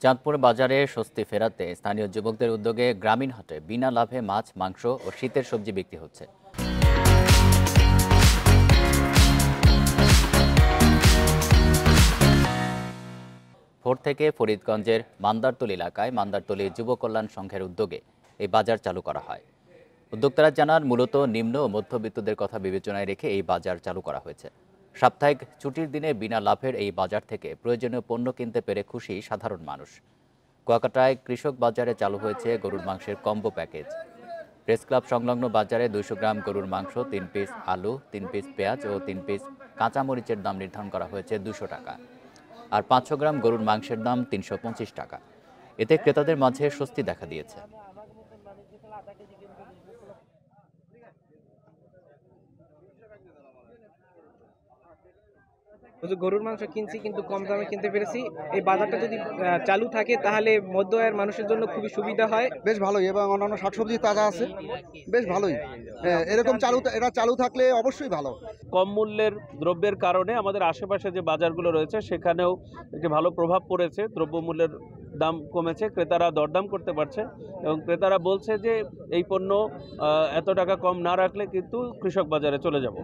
চাঁদপুর বাজারে স্বস্তি ফেরাতে স্থানীয় যুবকদের উদ্যোগে গ্রামীণ হাটে বিনা লাভে মাছ, মাংস ও শীতের সবজি বিক্রি হচ্ছে। ভোর থেকে ফরিদগঞ্জের মান্দারতলী এলাকায় মান্দারতলী যুব কল্যাণ সংঘের উদ্যোগে এই বাজার চালু করা হয়। উদ্যোক্তারা জানান, মূলত নিম্ন ও মধ্যবিত্তদের কথা বিবেচনায় রেখে এই বাজার চালু করা হয়েছে। সাপ্তাহিক ছুটির দিনে বিনা লাভের এই বাজার থেকে প্রয়োজনীয় পণ্য কিনতে পেরে খুশি সাধারণ মানুষ। কুয়াকাটায় কৃষক বাজারে চালু হয়েছে গরুর মাংসের কম্বো প্যাকেজ। প্রেস ক্লাব সংলগ্ন বাজারে 200 গ্রাম গরুর মাংস, 3 পিস আলু, 3 পিস পেঁয়াজ ও 3 পিস কাঁচামরিচের দাম নির্ধারণ করা হয়েছে 200 টাকা। আর 500 গ্রাম গরুর মাংসের দাম 325 টাকা। এতে ক্রেতাদের মাঝে স্বস্তি দেখা দিয়েছে। গরুর মাংস কিনছি কিন্তু কম দামে কিনতে পেরেছি। এই বাজারটা যদি চালু থাকে তাহলে মধ্য আয়ের মানুষের জন্য খুবই সুবিধা হয়। বেশ ভালোই, এবং অন্যান্য শাকসবজি তাজা আছে, বেশ ভালোই। এরকম এটা চালু থাকলে অবশ্যই ভালো। কম মূল্যের দ্রব্যের কারণে আমাদের আশেপাশে যে বাজারগুলো রয়েছে সেখানেও একটি ভালো প্রভাব পড়েছে। দ্রব্যমূল্যের দাম কমেছে, ক্রেতারা দরদাম করতে পারছে এবং ক্রেতারা বলছে যে এই পণ্য এত টাকা কম না রাখলে কিন্তু কৃষক বাজারে চলে যাব।